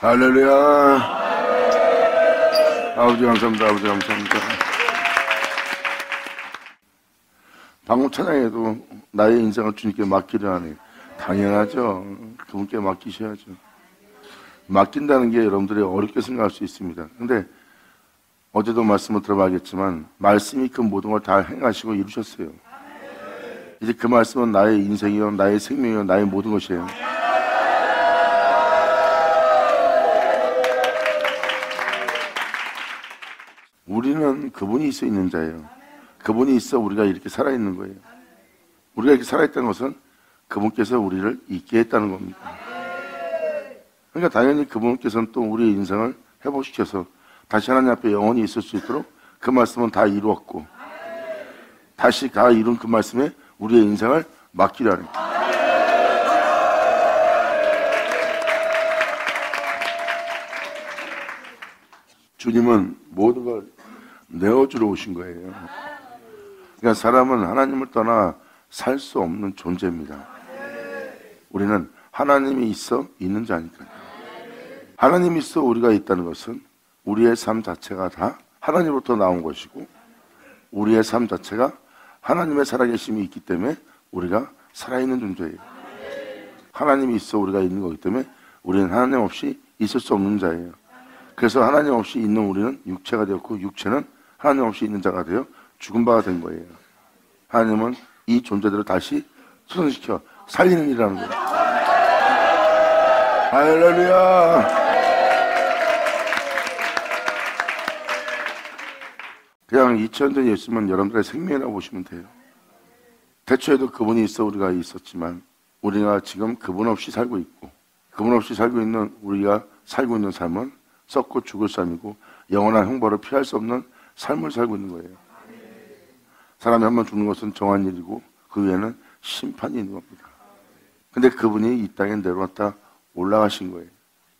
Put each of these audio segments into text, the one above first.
할렐루야. 아버지 감사합니다. 아버지 감사합니다. 방금 찬양에도 나의 인생을 주님께 맡기려 하니 당연하죠. 그분께 맡기셔야죠. 맡긴다는 게 여러분들이 어렵게 생각할 수 있습니다. 근데 어제도 말씀을 들어봐야겠지만 말씀이 그 모든 걸 다 행하시고 이루셨어요. 이제 그 말씀은 나의 인생이요, 나의 생명이요, 나의 모든 것이에요. 우리는 그분이 있어 있는 자예요. 그분이 있어 우리가 이렇게 살아있는 거예요. 우리가 이렇게 살아있다는 것은 그분께서 우리를 있게 했다는 겁니다. 그러니까 당연히 그분께서는 또 우리의 인생을 회복시켜서 다시 하나님 앞에 영원히 있을 수 있도록 그 말씀은 다 이루었고 다시 다 이룬 그 말씀에 우리의 인생을 맡기려 합니다. 주님은 모든 걸 내어주러 오신 거예요. 그러니까 사람은 하나님을 떠나 살 수 없는 존재입니다. 우리는 하나님이 있어 있는 자니까요. 하나님이 있어 우리가 있다는 것은 우리의 삶 자체가 다 하나님으로부터 나온 것이고 우리의 삶 자체가 하나님의 살아계심이 있기 때문에 우리가 살아있는 존재예요. 하나님이 있어 우리가 있는 거기 때문에 우리는 하나님 없이 있을 수 없는 자예요. 그래서 하나님 없이 있는 우리는 육체가 되었고 육체는 하나님 없이 있는 자가 되어 죽은 바가 된 거예요. 하나님은 이 존재들을 다시 소생시켜 살리는 일이라는 거예요. 할렐루야. 그냥 2000년 전에 있으면 여러분들의 생명이라고 보시면 돼요. 대초에도 그분이 있어 우리가 있었지만 우리가 지금 그분 없이 살고 있고 그분 없이 살고 있는 우리가 살고 있는 삶은 썩고 죽을 삶이고 영원한 형벌을 피할 수 없는 삶을 살고 있는 거예요. 사람이 한 번 죽는 것은 정한 일이고 그 위에는 심판이 있는 겁니다. 근데 그분이 이 땅에 내려왔다 올라가신 거예요.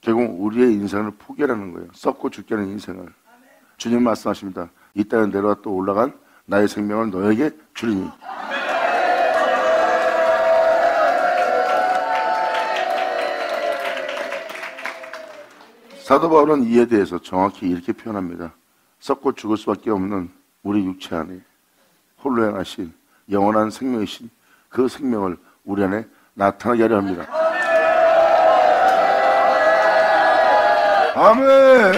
결국 우리의 인생을 포기하라는 거예요. 썩고 죽게 하는 인생을. 주님 말씀하십니다. 이 땅에 내려왔다 올라간 나의 생명을 너에게 주리니. 사도 바울은 이에 대해서 정확히 이렇게 표현합니다. 썩고 죽을 수밖에 없는 우리 육체 안에 홀로 행하신 영원한 생명이신 그 생명을 우리 안에 나타나게 하려 합니다. 아멘.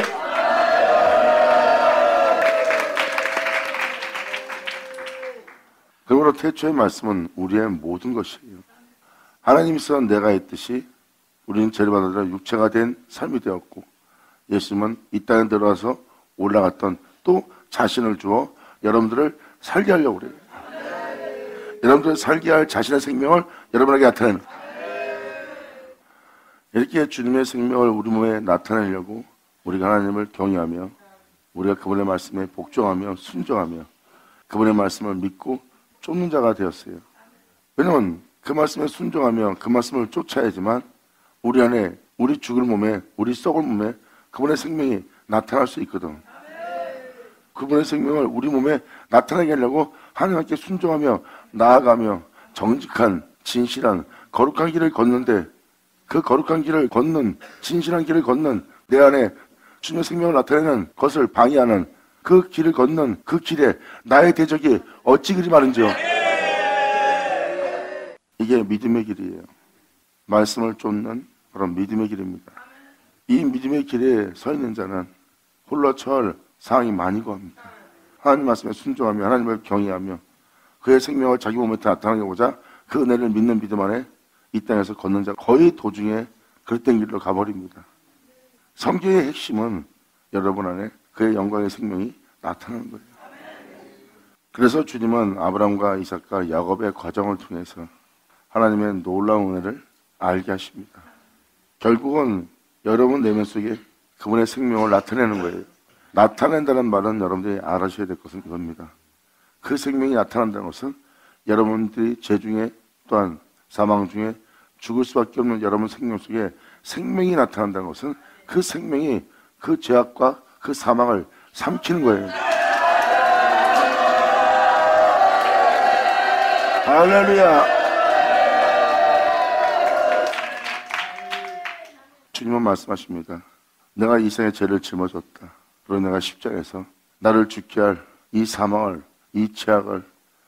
그러므로 태초의 말씀은 우리의 모든 것이에요. 하나님이 있어 내가 있듯이 우리는 죄를 받아들여 육체가 된 삶이 되었고 예수님은 이 땅에 들어와서 올라갔던 또 자신을 주어 여러분들을 살게 하려고 그래요. 여러분들 살게 할 자신의 생명을 여러분에게 나타내는 이렇게 주님의 생명을 우리 몸에 나타내려고 우리가 하나님을 경외하며 우리가 그분의 말씀에 복종하며 순종하며 그분의 말씀을 믿고 쫓는 자가 되었어요. 왜냐하면 그 말씀에 순종하며 그 말씀을 쫓아야지만 우리 안에 우리 죽을 몸에 우리 썩을 몸에 그분의 생명이 나타날 수 있거든. 그분의 생명을 우리 몸에 나타나게 하려고 하나님께 순종하며 나아가며 정직한 진실한 거룩한 길을 걷는데 그 거룩한 길을 걷는 진실한 길을 걷는 내 안에 주님의 생명을 나타내는 것을 방해하는 그 길을 걷는 그 길에 나의 대적이 어찌 그리 많은지요. 이게 믿음의 길이에요. 말씀을 쫓는 그런 믿음의 길입니다. 이 믿음의 길에 서 있는 자는 홀로 처할 상황이 많이 구합니다. 하나님 말씀에 순종하며 하나님을 경외하며 그의 생명을 자기 몸에 나타나게 보자 그 은혜를 믿는 믿음 안에 이 땅에서 걷는 자 거의 도중에 그릇된 길로 가버립니다. 성경의 핵심은 여러분 안에 그의 영광의 생명이 나타나는 거예요. 그래서 주님은 아브라함과 이삭과 야곱의 과정을 통해서 하나님의 놀라운 은혜를 알게 하십니다. 결국은 여러분 내면 속에 그분의 생명을 나타내는 거예요. 나타낸다는 말은 여러분들이 알아셔야 될 것은 이겁니다. 그 생명이 나타난다는 것은 여러분들이 죄 중에 또한 사망 중에 죽을 수밖에 없는 여러분 생명 속에 생명이 나타난다는 것은 그 생명이 그 죄악과 그 사망을 삼키는 거예요. 할렐루야. 주님은 말씀하십니다. 내가 이 생에 죄를 짊어졌다. 그리고 내가 십자가에서 나를 죽게 할 이 사망을, 이 죄악을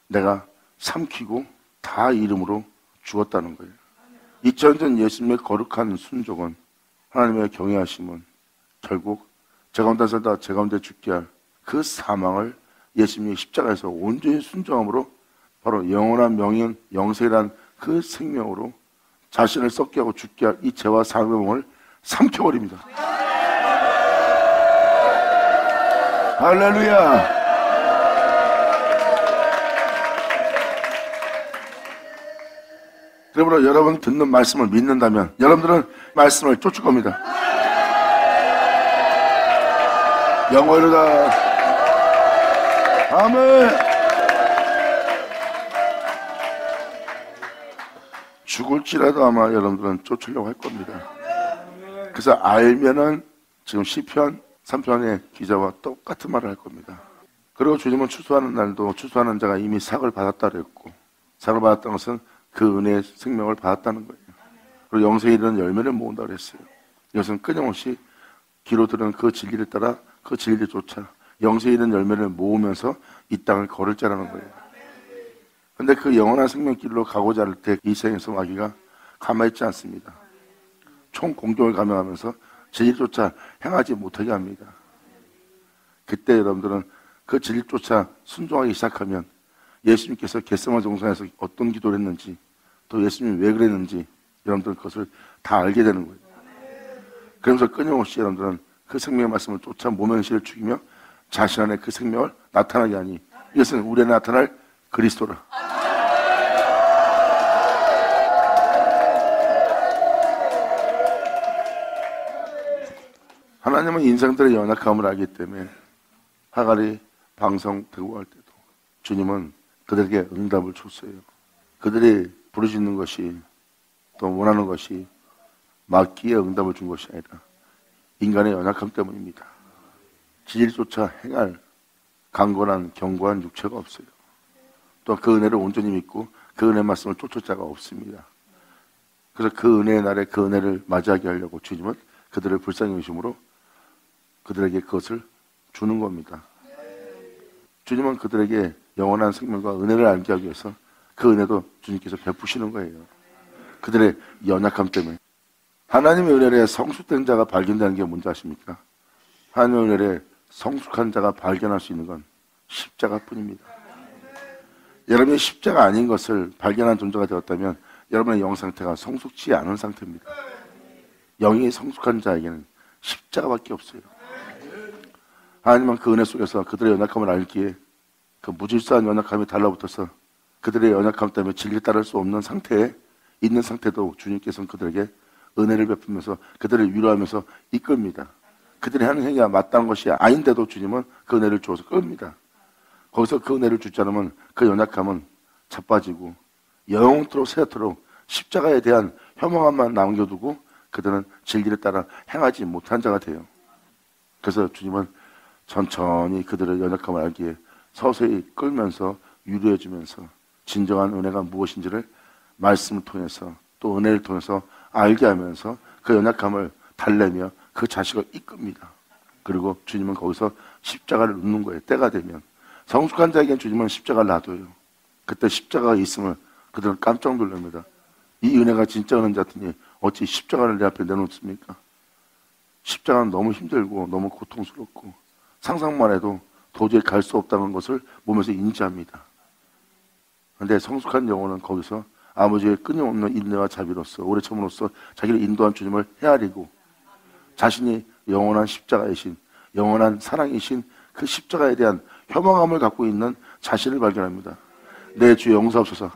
내가 삼키고 다 이름으로 죽었다는 거예요. 2000년 전 예수님의 거룩한 순종은, 하나님의 경외하심은 결국 제 가운데 살다 제 가운데 죽게 할 그 사망을 예수님이 십자가에서 온전히 순종함으로 바로 영원한 명인 영생이란 그 생명으로 자신을 썩게 하고 죽게 할 이 죄와 사망을 삼켜버립니다. 할렐루야. 그러므로 여러분 듣는 말씀을 믿는다면 여러분들은 말씀을 쫓을 겁니다. 영원이다. 아멘. 죽을지라도 아마 여러분들은 쫓으려고 할 겁니다. 그래서 알면은 지금 시편 3편의 기자와 똑같은 말을 할 겁니다. 그리고 주님은 추수하는 날도 추수하는 자가 이미 삭을 받았다 그랬고, 삭을 받았다는 것은 그 은혜의 생명을 받았다는 거예요. 그리고 영생에 이르는 열매를 모은다 그랬어요. 이것은 끊임없이 귀로 들은 그 진리를 따라 그 진리를 쫓아 영생에 이르는 열매를 모으면서 이 땅을 걸을 자라는 거예요. 근데 그 영원한 생명길로 가고자 할 때 이 생에서 마귀가 가만히 있지 않습니다. 총 공격을 감행하면서 진리조차 행하지 못하게 합니다. 그때 여러분들은 그 진리조차 순종하기 시작하면 예수님께서 겟세마네 동산에서 어떤 기도를 했는지, 또 예수님이 왜 그랬는지 여러분들은 그것을 다 알게 되는 거예요. 그러면서 끊임없이 여러분들은 그 생명의 말씀을 쫓아 모면시를 죽이며 자신 안에 그 생명을 나타나게 하니 이것은 우리 안에 나타날 그리스도라. 하나님은 인생들의 연약함을 알기 때문에 하갈이 방성되고 할 때도 주님은 그들에게 응답을 줬어요. 그들이 부르짖는 것이, 또 원하는 것이 막기에 응답을 준 것이 아니라 인간의 연약함 때문입니다. 진리조차 행할 강건한 견고한 육체가 없어요. 또 그 은혜를 온전히 믿고 그 은혜 말씀을 쫓을 자가 없습니다. 그래서 그 은혜의 날에 그 은혜를 맞이하게 하려고 주님은 그들을 불쌍히 여기심으로 그들에게 그것을 주는 겁니다. 주님은 그들에게 영원한 생명과 은혜를 알게 하기 위해서 그 은혜도 주님께서 베푸시는 거예요. 그들의 연약함 때문에. 하나님의 은혜에 성숙된 자가 발견되는 게 뭔지 아십니까? 하나님의 은혜에 성숙한 자가 발견할 수 있는 건 십자가뿐입니다. 여러분이 십자가 아닌 것을 발견한 존재가 되었다면 여러분의 영 상태가 성숙치 않은 상태입니다. 영이 성숙한 자에게는 십자가밖에 없어요. 하나님은 그 은혜 속에서 그들의 연약함을 알기에 그 무질서한 연약함이 달라붙어서 그들의 연약함 때문에 진리를 따를 수 없는 상태에 있는 상태도 주님께서는 그들에게 은혜를 베푸면서 그들을 위로하면서 이끕니다. 그들이 하는 행위가 마땅한 것이 아닌데도 주님은 그 은혜를 주어서 끕니다. 거기서 그 은혜를 주지 않으면 그 연약함은 자빠지고 영원토록 새토록 십자가에 대한 혐오함만 남겨두고 그들은 진리를 따라 행하지 못한 자가 돼요. 그래서 주님은 천천히 그들의 연약함을 알기에 서서히 끌면서 위로해주면서 진정한 은혜가 무엇인지를 말씀을 통해서 또 은혜를 통해서 알게 하면서 그 연약함을 달래며 그 자식을 이끕니다. 그리고 주님은 거기서 십자가를 눕는 거예요. 때가 되면. 성숙한 자에게는 주님은 십자가를 놔둬요. 그때 십자가가 있으면 그들은 깜짝 놀랍니다. 이 은혜가 진짜 은혜자더니 어찌 십자가를 내 앞에 내놓습니까? 십자가는 너무 힘들고 너무 고통스럽고 상상만 해도 도저히 갈 수 없다는 것을 몸에서 인지합니다. 그런데 성숙한 영혼은 거기서 아버지의 끊임없는 인내와 자비로서 오래 참음으로써 자기를 인도한 주님을 헤아리고 자신이 영원한 십자가이신 영원한 사랑이신 그 십자가에 대한 혐오감을 갖고 있는 자신을 발견합니다. 내 주 용서하소서.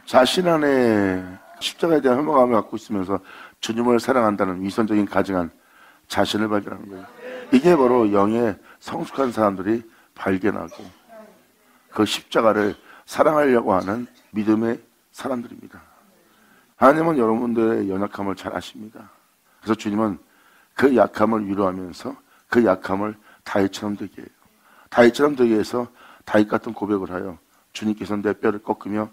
자신 안에 십자가에 대한 혐오감을 갖고 있으면서 주님을 사랑한다는 위선적인 가증한 자신을 발견하는 거예요. 이게 바로 영의 성숙한 사람들이 발견하고 그 십자가를 사랑하려고 하는 믿음의 사람들입니다. 하나님은 여러분들의 연약함을 잘 아십니다. 그래서 주님은 그 약함을 위로하면서 그 약함을 다윗처럼 되게 해요. 다윗처럼 되게 해서 다윗 같은 고백을 하여 주님께서 내 뼈를 꺾으며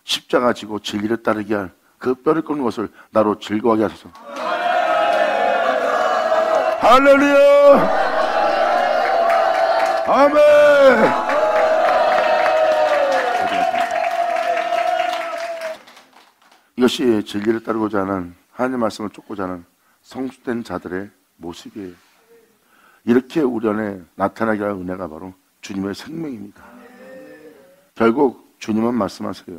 십자가 지고 진리를 따르게 할 그 뼈를 꺾는 것을 나로 즐거워하게 하소서. 할렐루야! 아멘! 이것이 진리를 따르고자 하는 하나님의 말씀을 쫓고자 하는 성숙된 자들의 모습이에요. 이렇게 우리 안에 나타나게 할 은혜가 바로 주님의 생명입니다. 결국 주님은 말씀하세요.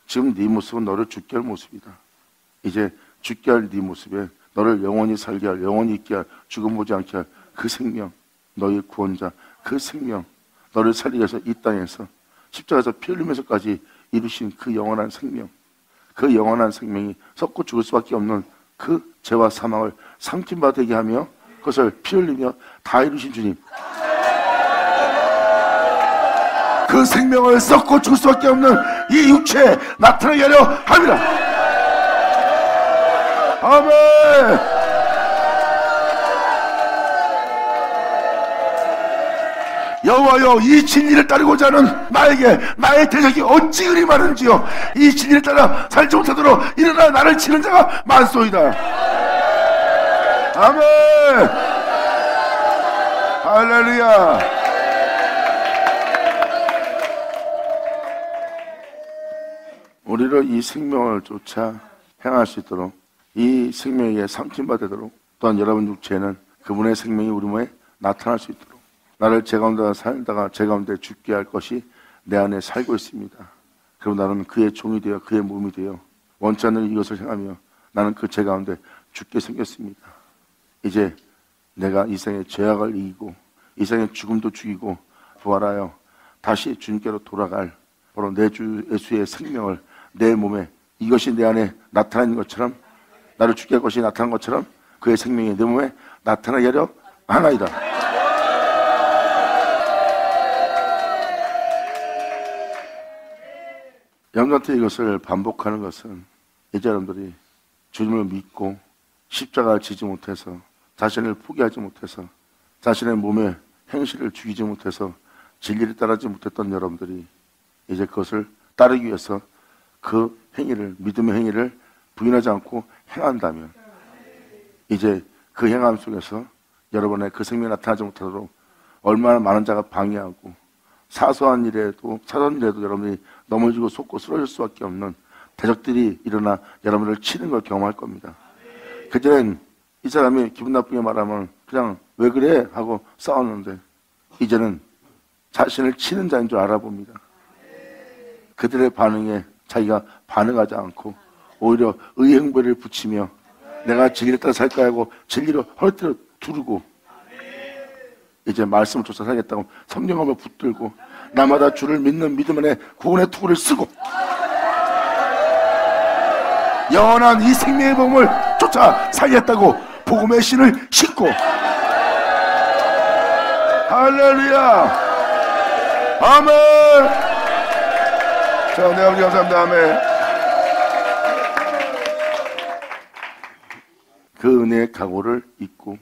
지금 네 모습은 너를 죽게 할 모습이다. 이제 죽게 할 네 모습에 너를 영원히 살게 할, 영원히 있게 할, 죽음 보지 않게 할 그 생명, 너의 구원자, 그 생명, 너를 살리기 위해서 이 땅에서 십자가에서 피 흘리면서까지 이루신 그 영원한 생명, 그 영원한 생명이 썩고 죽을 수밖에 없는 그 죄와 사망을 삼킴바 되게 하며 그것을 피 흘리며 다 이루신 주님, 그 생명을 썩고 죽을 수밖에 없는 이 육체에 나타나게 하려 합니다. 아멘. 여호와여, 이 진리를 따르고자 하는 나에게 나의 대적이 어찌 그리 많은지요. 이 진리를 따라 살지 못하도록 일어나 나를 치는 자가 많소이다. 아멘. 할렐루야. 우리를 이 생명을 쫓아 행할 수 있도록, 이 생명에 삼킴받도록, 또한 여러분 육체에는 그분의 생명이 우리 몸에 나타날 수 있도록, 나를 제 가운데 살다가 제 가운데 죽게 할 것이 내 안에 살고 있습니다. 그리고 나는 그의 종이 되어 그의 몸이 되어 원치 않는 이것을 행하며 나는 그 제 가운데 죽게 생겼습니다. 이제 내가 이 생의 죄악을 이기고 이 생의 죽음도 죽이고 부활하여 다시 주님께로 돌아갈 바로 내 주 예수의 생명을 내 몸에, 이것이 내 안에 나타나는 것처럼, 나를 죽게 할 것이 나타난 것처럼 그의 생명이 내 몸에 나타나게 하려 하나이다. 여러분한테 이것을 반복하는 것은, 이제 여러분들이 주님을 믿고 십자가를 지지 못해서, 자신을 포기하지 못해서, 자신의 몸의 행실을 죽이지 못해서 진리를 따르지 못했던 여러분들이 이제 그것을 따르기 위해서 그 행위를, 믿음의 행위를 부인하지 않고 행한다면, 이제 그 행함 속에서 여러분의 그 생명이 나타나지 못하도록 얼마나 많은 자가 방해하고, 사소한 일에도 여러분이 넘어지고 속고 쓰러질 수밖에 없는 대적들이 일어나 여러분을 치는 걸 경험할 겁니다. 그전엔 이 사람이 기분 나쁘게 말하면 그냥 왜 그래? 하고 싸웠는데, 이제는 자신을 치는 자인 줄 알아봅니다. 그들의 반응에 자기가 반응하지 않고 오히려 의행배를 붙이며 내가 진리를 따라 살 거야 하고 진리로 허리띠를 두르고, 이제 말씀을 쫓아 살겠다고 성령함을 붙들고 나마다 주를 믿는 믿음 안에 구원의 투구를 쓰고 영원한 이 생명의 복음을 쫓아 살겠다고 복음의 신을 신고, 할렐루야. 아멘. 자, 네, 아버지 감사합니다. 아멘. 그 은혜의 각오를 잊고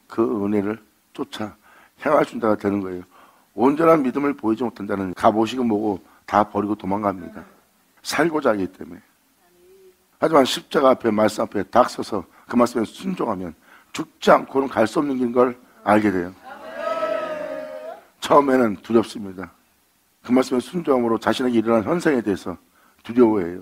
그 은혜를 쫓아 행할 수 있는 자가 되는 거예요. 온전한 믿음을 보이지 못한 자는 갑오시고 뭐고 다 버리고 도망갑니다. 살고자 하기 때문에. 하지만 십자가 앞에, 말씀 앞에 딱 서서 그 말씀에 순종하면 죽지 않고는 갈 수 없는 길인 걸 알게 돼요. 처음에는 두렵습니다. 그 말씀에 순종함으로 자신에게 일어난 현상에 대해서 두려워해요.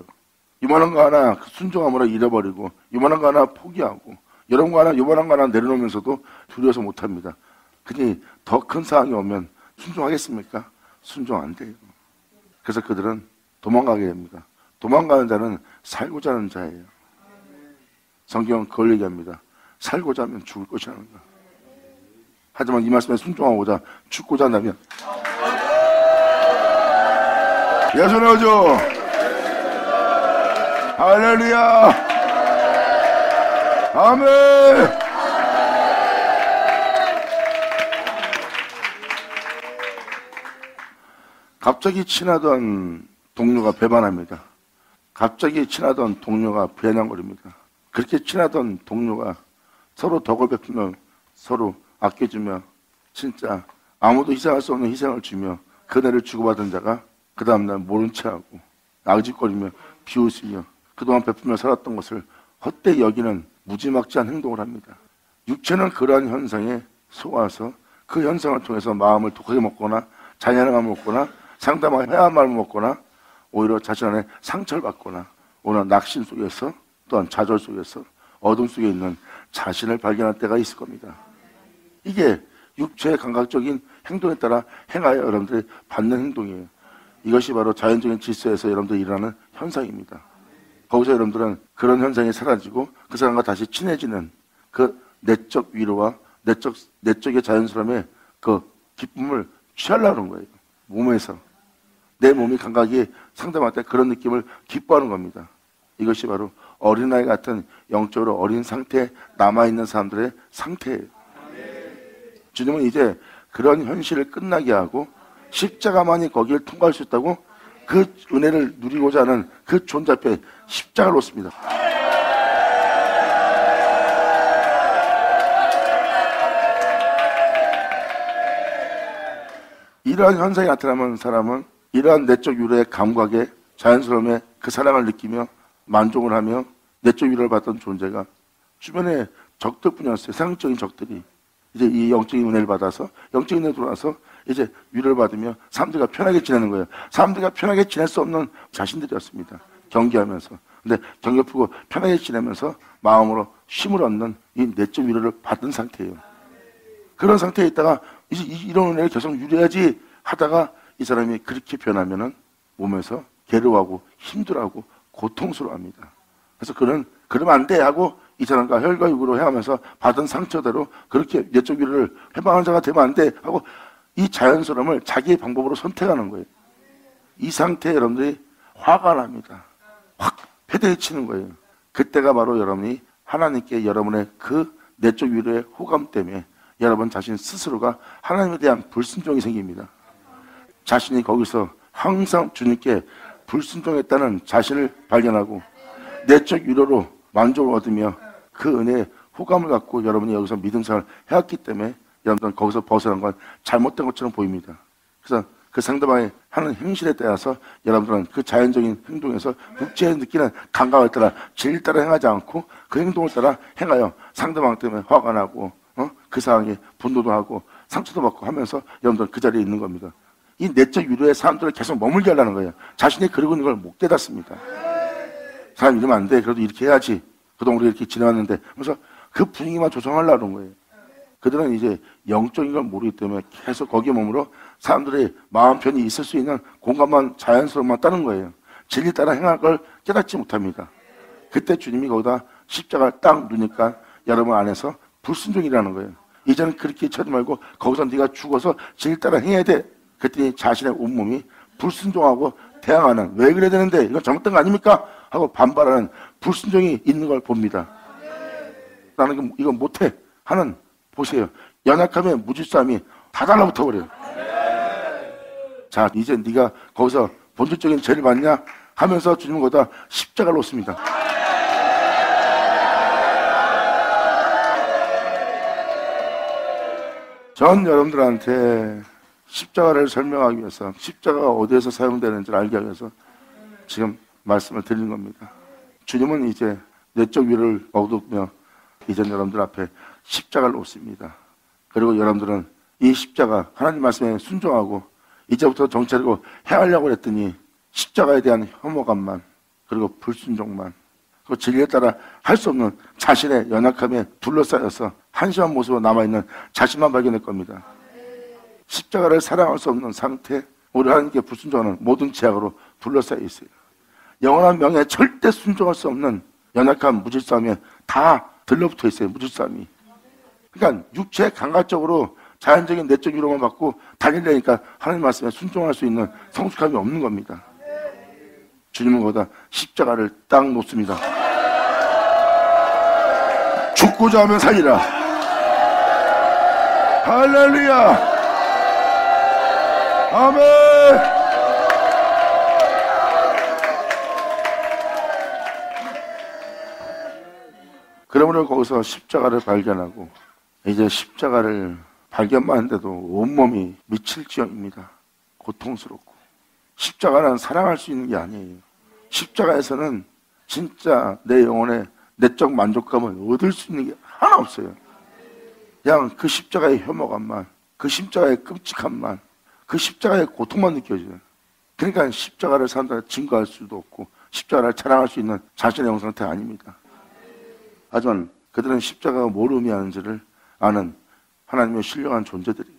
이만한 거 하나 순종함으로 잃어버리고, 이만한 거 하나 포기하고, 이런 거 하나, 이만한 거 하나 내려놓으면서도 두려워서 못합니다. 그니 더 큰 상황이 오면 순종하겠습니까? 순종 안 돼요. 그래서 그들은 도망가게 됩니다. 도망가는 자는 살고자 하는 자예요. 성경은 그걸 얘기합니다. 살고자 하면 죽을 것이라는 거. 하지만 이 말씀에 순종하고자 죽고자 한다면 예수 넣어줘. 할렐루야. 아멘. 갑자기 친하던 동료가 배반합니다. 갑자기 친하던 동료가 배낭거립니다. 그렇게 친하던 동료가 서로 덕을 베풀며 서로 아껴주며 진짜 아무도 희생할 수 없는 희생을 주며 그네를 주고받은 자가 그 다음날 모른 체하고 악짓거리며 비웃으며 그동안 베풀며 살았던 것을 헛되이 여기는 무지막지한 행동을 합니다. 육체는 그러한 현상에 속아서 그 현상을 통해서 마음을 독하게 먹거나 잔인한 마음을 먹거나 상담하게 해야 할 마음을 먹거나 오히려 자신 안에 상처를 받거나 오히려 낙심 속에서 또한 좌절 속에서 어둠 속에 있는 자신을 발견할 때가 있을 겁니다. 이게 육체의 감각적인 행동에 따라 행하여 여러분들이 받는 행동이에요. 이것이 바로 자연적인 질서에서 여러분들이 일어나는 현상입니다. 거기서 여러분들은 그런 현상이 사라지고 그 사람과 다시 친해지는 그 내적 위로와 내적의 자연스러움의 그 기쁨을 취하려는 거예요. 몸에서. 내 몸이 감각이 상담할 때 그런 느낌을 기뻐하는 겁니다. 이것이 바로 어린아이 같은 영적으로 어린 상태에 남아있는 사람들의 상태예요. 주님은 이제 그런 현실을 끝나게 하고 십자가만이 거기를 통과할 수 있다고 그 은혜를 누리고자 하는 그 존재 앞에 십자가를 놓습니다. 이러한 현상이 나타나면 사람은 이러한 내적 위로의 감각에 자연스러움에 그 사랑을 느끼며 만족을 하며 내적 위로를 받던 존재가 주변에 적들뿐이었어요. 세상적인 적들이 이제 이 영적인 은혜를 받아서 영적인 은혜를 들어와서 이제 위로를 받으며 사람들과 편하게 지내는 거예요. 사람들과 편하게 지낼 수 없는 자신들이었습니다. 경계하면서. 근데 경계푸고 편하게 지내면서 마음으로 쉼을 얻는 이 내적 위로를 받은 상태예요. 그런 상태에 있다가 이제 이런 은혜를 계속 유지해야지 하다가 이 사람이 그렇게 변하면은 몸에서 괴로워하고 힘들어하고 고통스러워합니다. 그래서 그러면 안 돼 하고 이 사람과 혈과 육으로 해가면서 받은 상처대로 그렇게 내적 위로를 해방한 자가 되면 안 돼 하고 이 자연스러움을 자기의 방법으로 선택하는 거예요. 이 상태에 여러분들이 화가 납니다. 확 패대치는 거예요. 그때가 바로 여러분이 하나님께 여러분의 그 내적 위로의 호감 때문에 여러분 자신 스스로가 하나님에 대한 불순종이 생깁니다. 자신이 거기서 항상 주님께 불순종했다는 자신을 발견하고 내적 위로로 만족을 얻으며 그 은혜의 호감을 갖고 여러분이 여기서 믿음생활을 해왔기 때문에 여러분들은 거기서 벗어난 건 잘못된 것처럼 보입니다. 그래서 그 상대방이 하는 행실에 따라서 여러분들은 그 자연적인 행동에서 육체에 느끼는 감각을 따라 진리를 따라 행하지 않고 그 행동을 따라 행하여 상대방 때문에 화가 나고 그 상황에 분노도 하고 상처도 받고 하면서 여러분들은 그 자리에 있는 겁니다. 이 내적 위로에 사람들을 계속 머물게 하려는 거예요. 자신이 그러고 있는 걸 못 깨닫습니다. 사람 이러면 안 돼. 그래도 이렇게 해야지. 그동안 우리가 이렇게 지내왔는데 하면서 그 분위기만 조성하려는 거예요. 그들은 이제 영적인 걸 모르기 때문에 계속 거기에 머물러 사람들의 마음 편히 있을 수 있는 공간만 자연스러움만 따는 거예요. 진리 따라 행할 걸 깨닫지 못합니다. 그때 주님이 거기다 십자가를 딱 누니까 여러분 안에서 불순종이라는 거예요. 이제는 그렇게 쳐지 말고 거기서 네가 죽어서 진리 따라 행해야 돼. 그랬더니 자신의 온몸이 불순종하고 대항하는 왜 그래야 되는데 이건 잘못된 거 아닙니까? 하고 반발하는 불순종이 있는 걸 봅니다. 나는 이거 못해 하는 보세요. 연약함에 무질서함이 다 달라붙어 버려요. 자 이제 네가 거기서 본질적인 죄를 받냐 하면서 주님은 거기다 십자가를 놓습니다. 전 여러분들한테 십자가를 설명하기 위해서 십자가가 어디에서 사용되는지를 알기 위해서 지금 말씀을 드리는 겁니다. 주님은 이제 내적 위로를 얻으며 이제 여러분들 앞에 십자가를 놓습니다. 그리고 여러분들은 이 십자가 하나님 말씀에 순종하고 이제부터 정체로 행하려고 했더니 십자가에 대한 혐오감만 그리고 불순종만 그 진리에 따라 할 수 없는 자신의 연약함에 둘러싸여서 한심한 모습으로 남아있는 자신만 발견할 겁니다. 십자가를 사랑할 수 없는 상태, 우리 하나님께 불순종하는 모든 죄악으로 둘러싸여 있어요. 영원한 명예에 절대 순종할 수 없는 연약한 무질서함에 다 들러붙어 있어요. 무질서함이. 그러니까 육체 감각적으로 자연적인 내적 위로만 받고 다니려니까 하나님 말씀에 순종할 수 있는 성숙함이 없는 겁니다. 주님은 거기다 십자가를 딱 놓습니다. 죽고자 하면 살리라. 할렐루야. 아멘. 그러므로 거기서 십자가를 발견하고 이제 십자가를 발견만 한데도 온몸이 미칠 지경입니다. 고통스럽고 십자가는 사랑할 수 있는 게 아니에요. 십자가에서는 진짜 내 영혼의 내적 만족감을 얻을 수 있는 게 하나 없어요. 그냥 그 십자가의 혐오감만, 그 십자가의 끔찍함만, 그 십자가의 고통만 느껴져요. 그러니까 십자가를 사람들한테 증거할 수도 없고 십자가를 자랑할 수 있는 자신의 영성 상태가 아닙니다. 하지만 그들은 십자가가 뭘 의미하는지를 아는 하나님의 신령한 존재들이에요.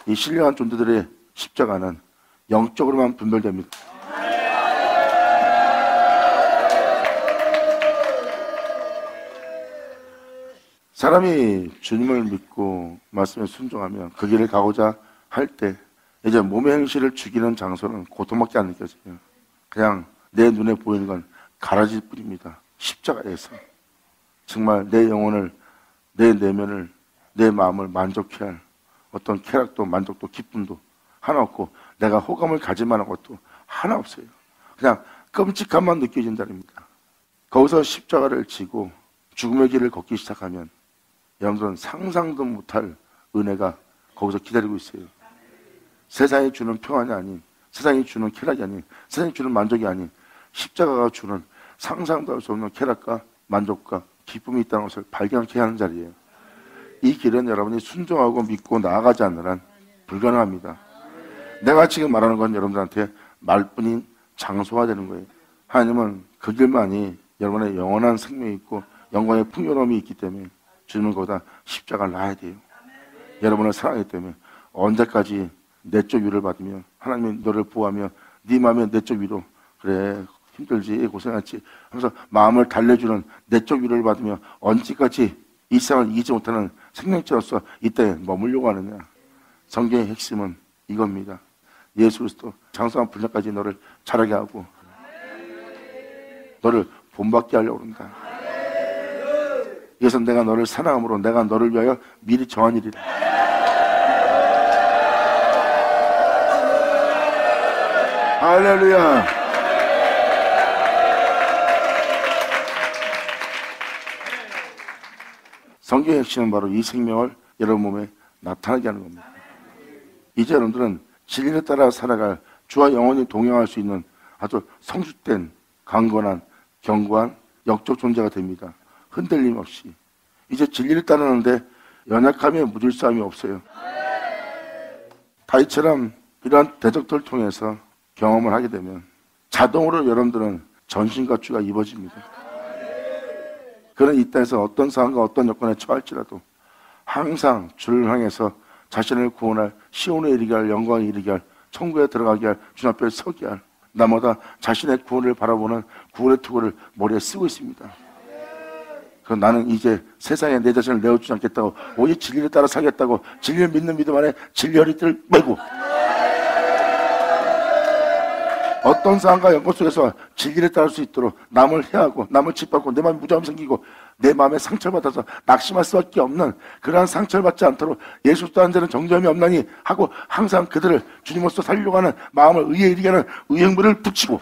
이 신령한 존재들의 십자가는 영적으로만 분별됩니다. 사람이 주님을 믿고 말씀에 순종하면 그 길을 가고자 할 때 이제 몸의 행실을 죽이는 장소는 고통밖에 안 느껴져요. 그냥 내 눈에 보이는 건 가라질 뿐입니다. 십자가에서 정말 내 영혼을, 내 내면을, 내 마음을 만족해 할 어떤 쾌락도 만족도 기쁨도 하나 없고 내가 호감을 가질 만한 것도 하나 없어요. 그냥 끔찍함만 느껴진다입니다. 거기서 십자가를 지고 죽음의 길을 걷기 시작하면 여러분들은 상상도 못할 은혜가 거기서 기다리고 있어요. 세상이 주는 평안이 아닌, 세상이 주는 쾌락이 아닌, 세상이 주는 만족이 아닌 십자가가 주는 상상도 할 수 없는 쾌락과 만족과 기쁨이 있다는 것을 발견하게 하는 자리예요. 이 길은 여러분이 순종하고 믿고 나아가지 않는 한 불가능합니다. 내가 지금 말하는 건 여러분들한테 말뿐인 장소가 되는 거예요. 하나님은 그 길만이 여러분의 영원한 생명이 있고 영광의 풍요로움이 있기 때문에 주님은 거기다 십자가를 놔야 돼요. 여러분을 사랑하기 때문에 언제까지 내적 위로를 받으며 하나님의 너를 보호하며 네 마음의 내적 위로, 그래 힘들지 고생했지 하면서 마음을 달래주는 내적 위로를 받으며 언제까지 이 세상을 이기지 못하는 생명체로서 이 땅에 머물려고 하느냐. 성경의 핵심은 이겁니다. 예수 그리스도 장성한 분량까지 너를 자라게 하고 너를 본받게 하려고 한다. 이것은 내가 너를 사랑함으로 내가 너를 위하여 미리 정한 일이다. 할렐루야. 성경의 핵심은 바로 이 생명을 여러분 몸에 나타나게 하는 겁니다. 이제 여러분들은 진리를 따라 살아갈 주와 영원히 동행할 수 있는 아주 성숙된 강건한 견고한 영적 존재가 됩니다. 흔들림 없이 이제 진리를 따르는데 연약함에 묻을 싸움이 없어요. 다윗처럼 이러한 대적들을 통해서 경험을 하게 되면 자동으로 여러분들은 전신갑주가 입어집니다. 그는 이 땅에서 어떤 상황과 어떤 여건에 처할지라도 항상 주를 향해서 자신을 구원할 시온에 이르게 할 영광에 이르게 할 천국에 들어가게 할 주님 앞에 서게 할 나마다 자신의 구원을 바라보는 구원의 투구를 머리에 쓰고 있습니다. 그럼 나는 이제 세상에 내 자신을 내어주지 않겠다고 오직 진리를 따라 살겠다고 진리를 믿는 믿음 안에 진리 허리띠를 메고 어떤 상황과 연고 속에서 진리를 따를 수 있도록 남을 해하고 남을 짓밟고 내 마음에 무자함이 생기고 내 마음에 상처를 받아서 낙심할 수밖에 없는 그러한 상처를 받지 않도록 예수 또한 자는 정죄함이 없나니 하고 항상 그들을 주님으로서 살리려고 하는 마음을 의에 이르게 하는 의행물을 붙이고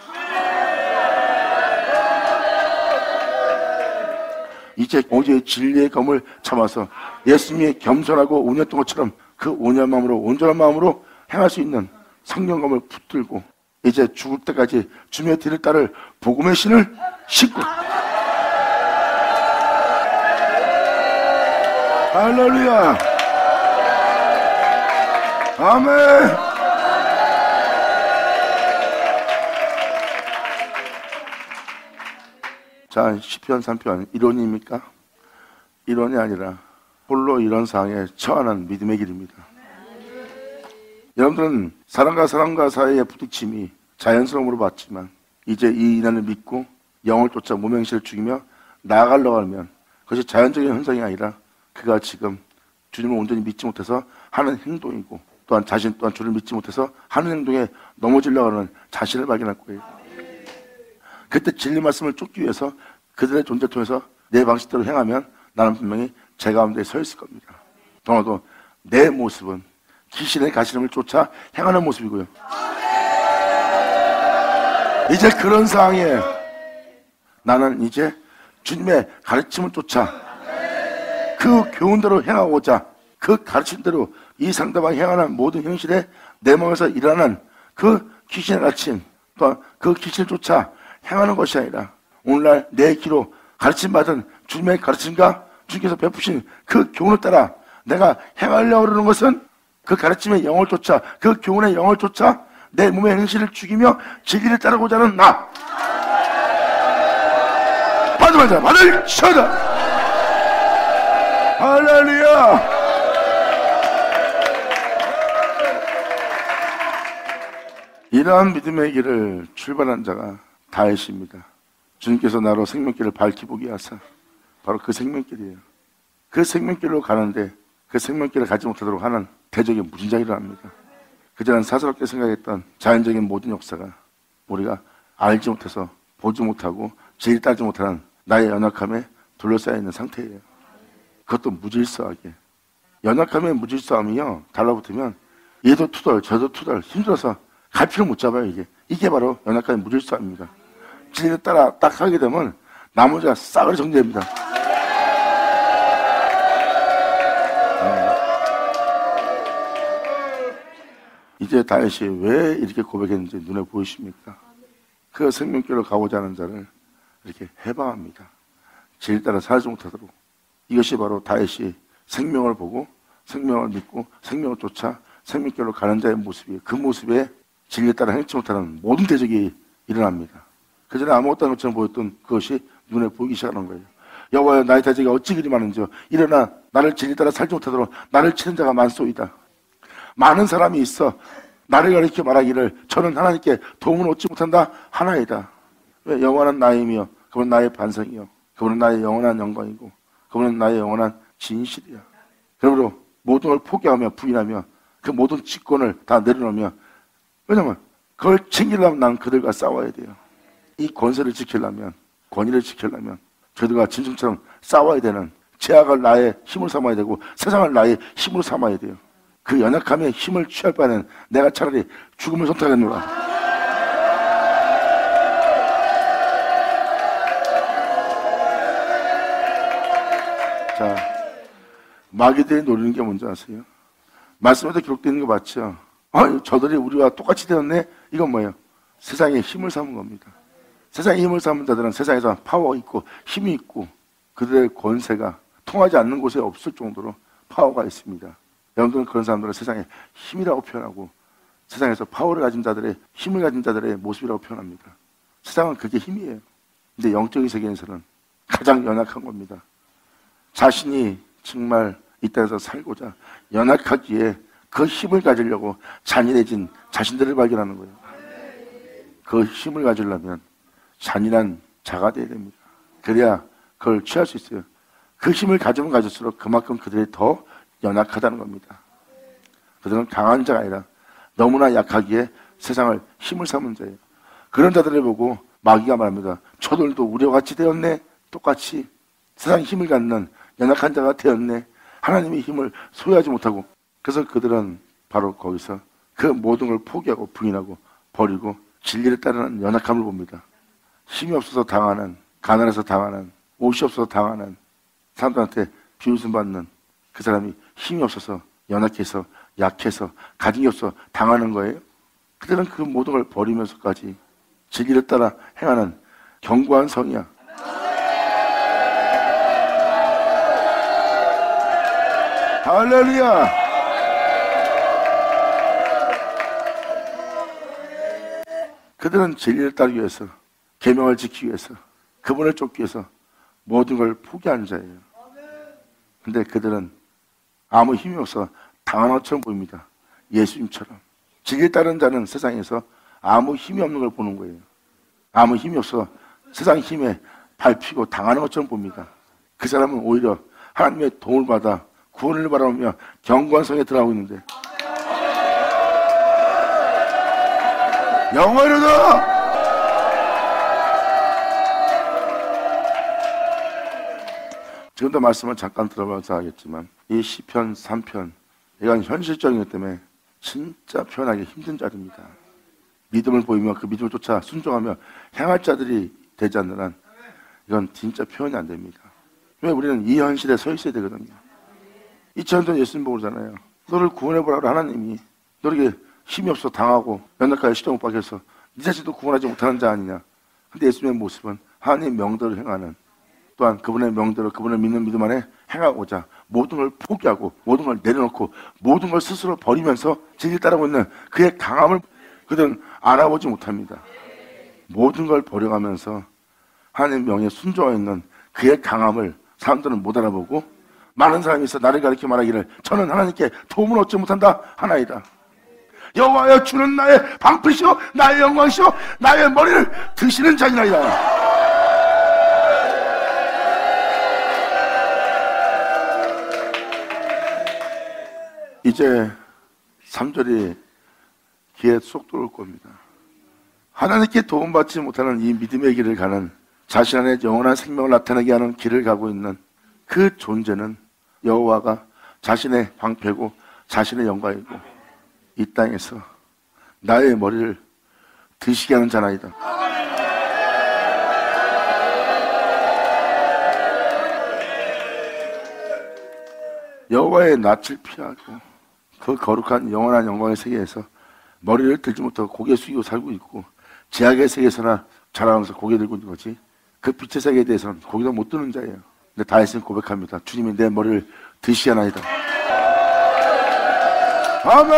이제 오직 진리의 검을 참아서 예수님이 겸손하고 온유했던 것처럼 그 온유한 마음으로 온전한 마음으로 행할 수 있는 성령검을 붙들고 이제 죽을 때까지 주님의 뒤를 따를 복음의 신을 싣고 할렐루야 아멘. 자, 시편 3편 이론입니까? 이론이 아니라 홀로 이런 상황에 처하는 믿음의 길입니다. 여러분들은 사람과 사람과 사이의 부딪힘이 자연스러움으로 봤지만 이제 이 인연을 믿고 영을 쫓아 몸의 행실을 죽이며 나아가려고 하면 그것이 자연적인 현상이 아니라 그가 지금 주님을 온전히 믿지 못해서 하는 행동이고 또한 자신 또한 주를 믿지 못해서 하는 행동에 넘어지려고 하는 자신을 발견할 거예요. 그때 진리 말씀을 쫓기 위해서 그들의 존재를 통해서 내 방식대로 행하면 나는 분명히 제 가운데 서 있을 겁니다. 더나도 내 모습은 귀신의 가시름을 쫓아 행하는 모습이고요. 이제 그런 상황에 나는 이제 주님의 가르침을 쫓아 그 교훈대로 행하고자 그 가르침대로 이 상대방이 행하는 모든 현실에 내 마음에서 일어나는 그 귀신의 가르침, 또 그 귀신을 쫓아 행하는 것이 아니라 오늘날 내 귀로 가르침받은 주님의 가르침과 주님께서 베푸신 그 교훈을 따라 내가 행하려고 그러는 것은 그 가르침의 영을 쫓아, 그 교훈의 영을 쫓아 내 몸의 행실을 죽이며 진리를 따르고자 하는 나. 받으면서 받을 쳐다. 할렐루야. 이러한 믿음의 길을 출발한 자가 다윗입니다. 주님께서 나로 생명길을 밝히보게 하사 바로 그 생명길이에요. 그 생명길로 가는데 그 생명길을 가지 못하도록 하는 대적의 무진장이 일어납니다. 그전엔 사사롭게 생각했던 자연적인 모든 역사가 우리가 알지 못해서 보지 못하고 제일 따르지 못하는 나의 연약함에 둘러싸여 있는 상태예요. 그것도 무질서하게. 연약함의 무질서함이요, 달라붙으면 얘도 투덜 저도 투덜 힘들어서 갈피를 못 잡아요. 이게 바로 연약함의 무질서함입니다. 진리를 따라 딱 하게 되면 나머지가 싸그리 정리됩니다. 이제 다윗이 왜 이렇게 고백했는지 눈에 보이십니까? 그 생명길로 가고자 하는 자를 이렇게 해방합니다. 진리 따라 살지 못하도록. 이것이 바로 다윗이 생명을 보고 생명을 믿고 생명을 쫓아 생명길로 가는 자의 모습이에요. 그 모습에 진리에 따라 행치 못하는 모든 대적이 일어납니다. 그전에 아무것도 아닌 것처럼 보였던 그것이 눈에 보이기 시작하는 거예요. 여호와여, 나의 대적이 어찌 그리 많은지요. 일어나 나를 진리 따라 살지 못하도록 나를 치는 자가 많소이다. 많은 사람이 있어 나를 가리켜 말하기를 저는 하나님께 도움을 얻지 못한다 하나이다. 왜? 여호와는 나의 힘이요, 그분은 나의 반성이요, 그분은 나의 영원한 영광이고 그분은 나의 영원한 진실이야. 그러므로 모든 걸 포기하며 부인하며 그 모든 직권을 다 내려놓으며, 왜냐면 그걸 챙기려면 난 그들과 싸워야 돼요. 이 권세를 지키려면, 권위를 지키려면 그들과 짐승처럼 싸워야 되는, 제약을 나의 힘을 삼아야 되고 세상을 나의 힘으로 삼아야 돼요. 그 연약함에 힘을 취할 바에는 내가 차라리 죽음을 선택하겠노라. 자, 마귀들이 노리는 게 뭔지 아세요? 말씀에도 기록되어 있는 거 맞죠? 저들이 우리와 똑같이 되었네? 이건 뭐예요? 세상에 힘을 삼은 겁니다. 세상에 힘을 삼은 자들은 세상에서 파워 있고 힘이 있고 그들의 권세가 통하지 않는 곳에 없을 정도로 파워가 있습니다. 여러분들은 그런 사람들을 세상에 힘이라고 표현하고 세상에서 파워를 가진 자들의, 힘을 가진 자들의 모습이라고 표현합니다. 세상은 그게 힘이에요. 근데 영적인 세계에서는 가장 연약한 겁니다. 자신이 정말 이 땅에서 살고자 연약하기에 그 힘을 가지려고 잔인해진 자신들을 발견하는 거예요. 그 힘을 가지려면 잔인한 자가 되어야 됩니다. 그래야 그걸 취할 수 있어요. 그 힘을 가지면 가질수록 그만큼 그들이 더 연약하다는 겁니다. 그들은 강한 자가 아니라 너무나 약하기에 세상을 힘을 삼은 자예요. 그런 자들을 보고 마귀가 말합니다. 저들도 우리와 같이 되었네. 똑같이 세상 힘을 갖는 연약한 자가 되었네. 하나님의 힘을 소유하지 못하고. 그래서 그들은 바로 거기서 그 모든 걸 포기하고 부인하고 버리고 진리를 따르는 연약함을 봅니다. 힘이 없어서 당하는, 가난해서 당하는, 옷이 없어서 당하는, 사람들한테 비웃음 받는 그 사람이 힘이 없어서, 연약해서, 약해서, 가진 게 없어 당하는 거예요. 그들은 그 모든 걸 버리면서까지 진리를 따라 행하는 견고한 성이야. 할렐루야. 그들은 진리를 따르기 위해서, 계명을 지키기 위해서, 그분을 쫓기 위해서 모든 걸 포기하는 자예요. 근데 그들은 아무 힘이 없어 당한 것처럼 보입니다. 예수님처럼. 진리를 따르는 자는 세상에서 아무 힘이 없는 걸 보는 거예요. 아무 힘이 없어 세상 힘에 밟히고 당하는 것처럼 봅니다. 그 사람은 오히려 하나님의 도움을 받아 구원을 바라보며 견고한 성에 들어가고 있는데, 영원히도 지금도 말씀을 잠깐 들어봐서 하겠지만 이 시편 3편, 이건 현실적인 것 때문에 진짜 표현하기 힘든 자리입니다. 믿음을 보이며 그 믿음을 쫓아 순종하며 행할 자들이 되지 않는 한 이건 진짜 표현이 안 됩니다. 왜? 우리는 이 현실에 서 있어야 되거든요. 2000년 전 예수님 보잖아요. 너를 구원해보라고 하나님이 너에게 힘이 없어 당하고 연약하게 시정 못 박혀서 네 자신도 구원하지 못하는 자 아니냐. 근데 예수님의 모습은 하나님 명대로 행하는, 또한 그분의 명대로 그분을 믿는 믿음 안에 행하고자 모든 걸 포기하고 모든 걸 내려놓고 모든 걸 스스로 버리면서 진리를 따르고 있는 그의 강함을 그들은 알아보지 못합니다. 모든 걸 버려가면서 하나님 명에 순종하여 있는 그의 강함을 사람들은 못 알아보고, 많은 사람이 있어 나를 가리켜 말하기를 저는 하나님께 도움을 얻지 못한다 하나이다. 여호와여 주는 나의 방패시오 나의 영광이시오 나의 머리를 드시는 자니라이다. 이제 3절이 귀에 쏙 들어올 겁니다. 하나님께 도움받지 못하는 이 믿음의 길을 가는, 자신 안에 영원한 생명을 나타내게 하는 길을 가고 있는 그 존재는 여호와가 자신의 방패고 자신의 영광이고 이 땅에서 나의 머리를 드시게 하는 자나이다. 여호와의 낯을 피하고 그 거룩한 영원한 영광의 세계에서 머리를 들지 못하고 고개 숙이고 살고 있고, 제약의 세계에서나 자라면서 고개 들고 있는 거지 그 빛의 세계에 대해서는 고개도 못 드는 자예요. 근데 다윗은 고백합니다. 주님이 내 머리를 드시하나이다. 아멘.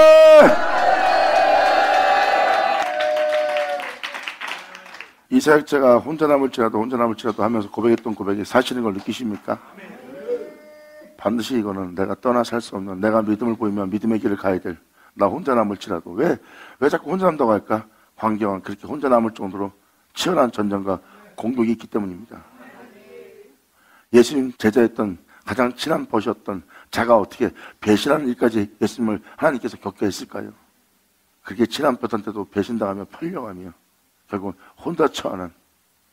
이 사역자가 혼자 남을지라도 하면서 고백했던 고백이 사실인 걸 느끼십니까? 반드시 이거는 내가 떠나 살 수 없는, 내가 믿음을 보이면 믿음의 길을 가야 될, 나 혼자 남을지라도. 왜 자꾸 혼자 남다고 할까? 환경은 그렇게 혼자 남을 정도로 치열한 전쟁과 공격이 있기 때문입니다. 예수님 제자였던 가장 친한 벗이었던 자가 어떻게 배신하는 일까지 예수님을 하나님께서 겪게 했을까요? 그렇게 친한 벗한테도 배신당하며 팔려가며 결국 혼자 처하는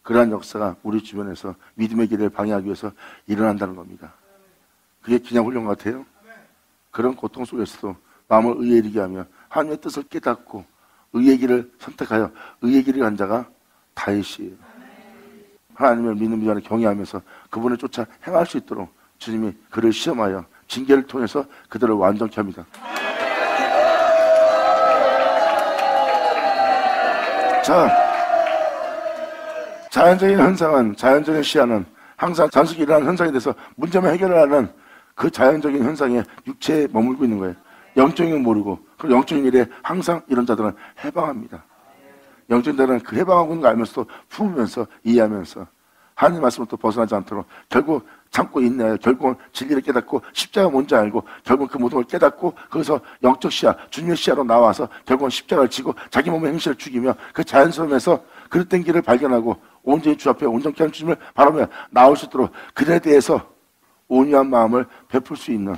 그러한 역사가 우리 주변에서 믿음의 길을 방해하기 위해서 일어난다는 겁니다. 그게 그냥 훈련 같아요? 그런 고통 속에서도 마음을 의에 이르게 하며 하나님의 뜻을 깨닫고 의의 길을 선택하여 의의 길을 간 자가 다윗이에요. 하나님을 믿는 믿음 안에 경외하면서 그분을 쫓아 행할 수 있도록 주님이 그를 시험하여 징계를 통해서 그들을 완전케 합니다. 자, 자연적인 현상은, 자연적인 시야는 항상 단순히 일어나는 현상에 대해서 문제만 해결을 하는 그 자연적인 현상에 육체에 머물고 있는 거예요. 영적인 건 모르고, 그 영적인 일에 항상 이런 자들은 해방합니다. 영적인 자들은 그 해방하고 있는 걸 알면서도 품으면서 이해하면서 하나님 말씀부터 벗어나지 않도록 결국 참고 인내하여 결국은 진리를 깨닫고 십자가 뭔지 알고 결국 그 모든 걸 깨닫고 거기서 영적 시야, 주님의 시야로 나와서 결국은 십자가를 지고 자기 몸의 행실을 죽이며 그 자연스러움에서 그릇된 길을 발견하고 온전히 주 앞에 온전케 하는 주님을 바라며 나올 수 있도록 그들에 대해서 온유한 마음을 베풀 수 있는,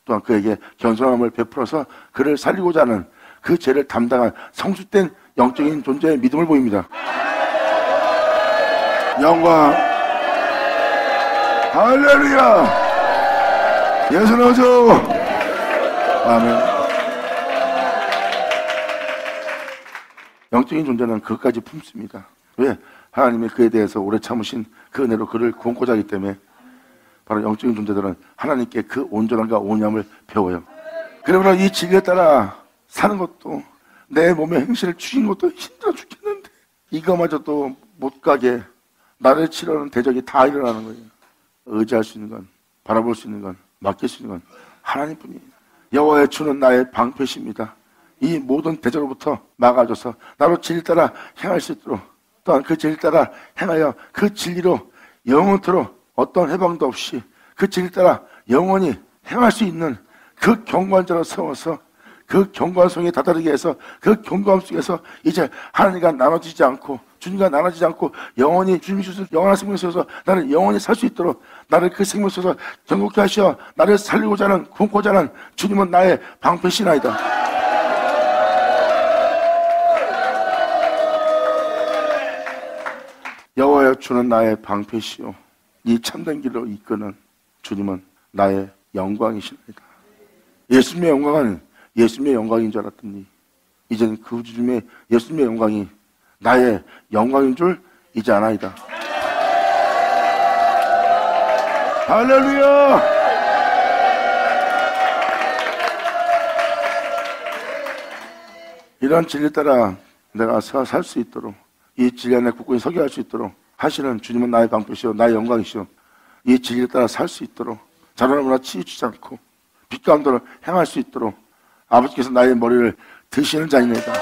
또한 그에게 겸손함을 베풀어서 그를 살리고자 하는 그 죄를 담당한 성숙된 영적인 존재의 믿음을 보입니다. 영광, 할렐루야, 예수 나오죠. 아멘. 영적인 존재는 그것까지 품습니다. 왜? 하나님이 그에 대해서 오래 참으신 그 은혜로 그를 구원코자 하기 때문에 바로 영적인 존재들은 하나님께 그 온전함과 온유함을 배워요. 그러므로 이 진리에 따라 사는 것도, 내 몸의 행실을 죽인 것도 힘들어 죽겠는데 이거마저도 못 가게 나를 치료하는 대적이 다 일어나는 거예요. 의지할 수 있는 건, 바라볼 수 있는 건, 맡길 수 있는 건 하나님뿐이에요. 여호와의 주는 나의 방패십니다. 이 모든 대적으로부터 막아줘서 나로 진리 따라 행할 수 있도록, 또한 그 진리 따라 행하여 그 진리로 영원토록 어떤 해방도 없이 그 진리 따라 영원히 행할 수 있는 그 경고한 자로 세워서 그 경고한 성에 다다르게 해서 그 경고함 속에서 이제 하나님과 나눠지지 않고 주님과 나눠지지 않고 영원히 주님이 주신 영원한 생명 속에서 나는 영원히 살 수 있도록 나를 그 생명 속에서 경고케 하시어 나를 살리고자 하는, 구원코자 하는 주님은 나의 방패시나이다. 여호와여 주는 나의 방패시오, 이 참된 길로 이끄는 주님은 나의 영광이시나이다. 예수님의 영광은 예수님의 영광인 줄 알았더니 이제는 그 주님의 예수님의 영광이 나의 영광인 줄 이제 아나이다. 할렐루야. 이런 진리 따라 내가 살 수 있도록, 이 진리 안에 굳건히 서게 할 수 있도록 하시는 주님은 나의 방패시오, 나의 영광이시오. 이 진리를 따라 살 수 있도록, 자라나무나 치우치지 않고 빛 가운데로 행할 수 있도록 아버지께서 나의 머리를 드시는 자입니다.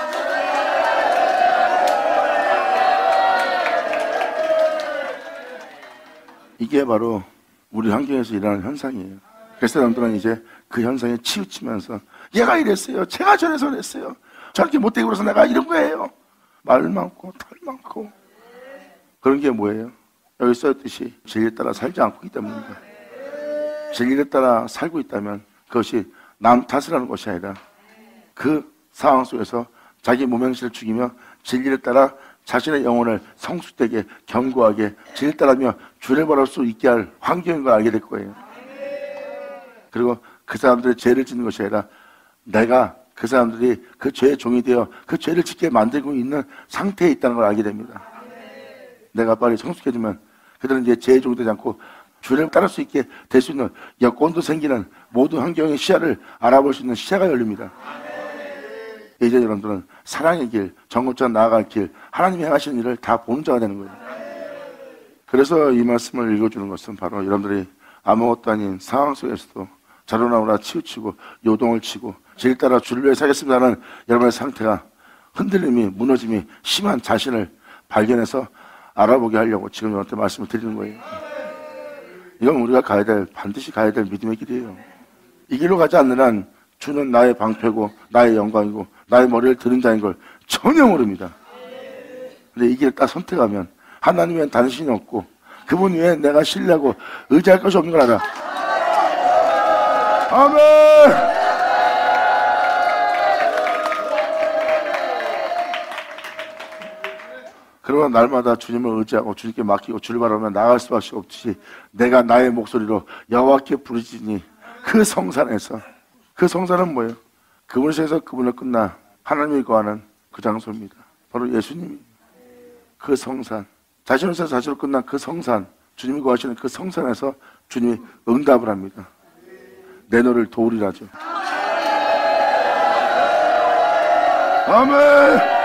이게 바로 우리 환경에서 일어나는 현상이에요. 그래서 사람들은 이제 그 현상에 치우치면서 얘가 이랬어요, 제가 저래서 그랬어요, 저렇게 못되고 그래서 내가 이런 거예요. 말 많고 탈 많고. 그런 게 뭐예요? 여기 써있듯이 진리에 따라 살지 않고 있기 때문입니다. 진리에 따라 살고 있다면 그것이 남 탓을 하는 것이 아니라 그 상황 속에서 자기 모명실을 죽이며 진리를 따라 자신의 영혼을 성숙되게 견고하게 진리를 따라며 주를 바랄 수 있게 할 환경인 걸 알게 될 거예요. 그리고 그 사람들의 죄를 짓는 것이 아니라 내가 그 사람들이 그 죄의 종이 되어 그 죄를 짓게 만들고 있는 상태에 있다는 걸 알게 됩니다. 내가 빨리 성숙해지면 그들은 이제 죄의 종이 되지 않고 주를 따를 수 있게 될 수 있는 여건도 생기는 모든 환경의 시야를 알아볼 수 있는 시야가 열립니다. 이제 여러분들은 사랑의 길, 정금처럼 나아갈 길, 하나님이 행하시는 일을 다 보는 자가 되는 거예요. 그래서 이 말씀을 읽어주는 것은 바로 여러분들이 아무것도 아닌 상황 속에서도 자로나오나 치우치고 요동을 치고 질 따라 주를 위해 살겠습니다 하는 여러분의 상태가 흔들림이, 무너짐이 심한 자신을 발견해서 알아보게 하려고 지금 여러분한테 말씀을 드리는 거예요. 이건 우리가 반드시 가야 될 믿음의 길이에요. 이 길로 가지 않는 한 주는 나의 방패고 나의 영광이고 나의 머리를 드는 자인 걸 전혀 모릅니다. 근데 이 길을 딱 선택하면 하나님 외엔 단신이 없고 그분 외에 내가 신뢰하고 의지할 것이 없는 걸 알아. 아멘! 그러나 날마다 주님을 의지하고 주님께 맡기고 주를 바라보며 나아갈 수밖에 없듯이 내가 나의 목소리로 여호와께 부르짖으니 그 성산에서, 그 성산은 뭐예요? 그분에서 그분을 끝나 하나님이 거하는 그 장소입니다. 바로 예수님이 그 성산, 자신에서 자신을 끝난 그 성산, 주님이 거하시는 그 성산에서 주님이 응답을 합니다. 내 너를 도우리라죠. 아멘!